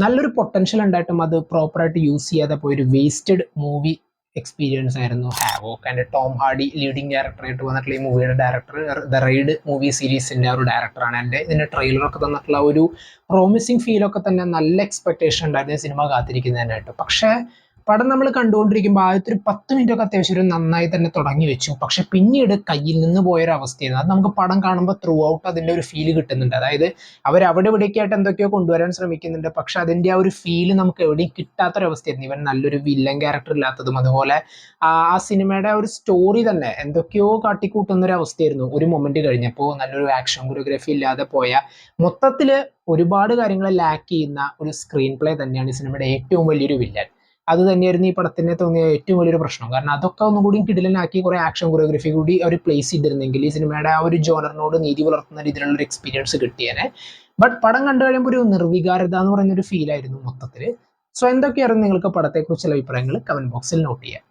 നല്ലൊരു പൊട്ടൻഷ്യൽ ഉണ്ടായിട്ടും അത് പ്രോപ്പറായിട്ട് യൂസ് ചെയ്യാതെ പോയൊരു വേസ്റ്റഡ് മൂവി എക്സ്പീരിയൻസ് ആയിരുന്നു havoc. And Tom hardy leading ഡയറക്ടറായിട്ട് വന്നിട്ടുള്ള ഈ മൂവിയുടെ ഡയറക്ടർ ദ റൈഡ് മൂവി സീരീസിന്റെ ഒരു ഡയറക്ടറാണ്. എൻ്റെ ഇതിന്റെ ട്രെയിലറൊക്കെ തന്നിട്ടുള്ള ഒരു പ്രോമിസിങ് ഫീലൊക്കെ തന്നെ നല്ല എക്സ്പെക്ടേഷൻ ഉണ്ടായിരുന്നു സിനിമ കാത്തിരിക്കുന്നതിനായിട്ട്. പക്ഷേ പടം നമ്മൾ കണ്ടുകൊണ്ടിരിക്കുമ്പോൾ ആദ്യത്തെ ഒരു 10 മിനിറ്റ് ഒക്കെ അത്യാവശ്യം ഒരു നന്നായി തന്നെ തുടങ്ങി വെച്ചു. പക്ഷെ പിന്നീട് കയ്യിൽ നിന്ന് പോയൊരു അവസ്ഥയായിരുന്നു. അത് നമുക്ക് പടം കാണുമ്പോൾ ത്രൂ ഔട്ട് അതിന്റെ ഒരു ഫീല് കിട്ടുന്നുണ്ട്. അതായത് അവർ അവിടെ ഇവിടേക്കായിട്ട് എന്തൊക്കെയോ കൊണ്ടുവരാൻ ശ്രമിക്കുന്നുണ്ട്, പക്ഷെ അതിന്റെ ആ ഒരു ഫീല് നമുക്ക് എവിടെയും കിട്ടാത്തൊരവസ്ഥയായിരുന്നു. ഇവൻ നല്ലൊരു വില്ലൻ ക്യാരക്ടർ ഇല്ലാത്തതും അതുപോലെ ആ സിനിമയുടെ ഒരു സ്റ്റോറി തന്നെ എന്തൊക്കെയോ കാട്ടിക്കൂട്ടുന്ന ഒരു അവസ്ഥയായിരുന്നു ഒരു മൊമെന്റ് കഴിഞ്ഞപ്പോൾ. നല്ലൊരു ആക്ഷൻ കൊറിയോഗ്രാഫി ഇല്ലാതെ പോയ മൊത്തത്തില് ഒരുപാട് കാര്യങ്ങൾ ലാക്ക് ചെയ്യുന്ന ഒരു സ്ക്രീൻ പ്ലേ തന്നെയാണ് ഈ സിനിമയുടെ ഏറ്റവും വലിയൊരു വില്ലൻ. അത് തന്നെയായിരുന്നു ഈ പടത്തിനെ തോന്നിയ ഏറ്റവും വലിയൊരു പ്രശ്നം. കാരണം അതൊക്കെ ഒന്നുകൂടി കിടിലനാക്കി കുറെ ആക്ഷൻ കൊറിയോഗ്രഫി കൂടി അവർ പ്ലേസ് ചെയ്തിരുന്നെങ്കിൽ ഈ സിനിമയുടെ ആ ഒരു ജോണറിനോട് നീതി പുലർത്തുന്ന രീതിയിലുള്ള ഒരു എക്സ്പീരിയൻസ് കിട്ടിയേനെ. ബട്ട് പടം കണ്ടു കഴിയുമ്പോൾ ഒരു നിർവികാരത എന്ന് പറയുന്ന ഒരു ഫീൽ ആയിരുന്നു മൊത്തത്തിൽ. സോ എന്തൊക്കെയായിരുന്നു നിങ്ങൾക്ക് പടത്തെക്കുറിച്ചുള്ള അഭിപ്രായങ്ങൾ കമന്റ് ബോക്സിൽ നോട്ട് ചെയ്യാം.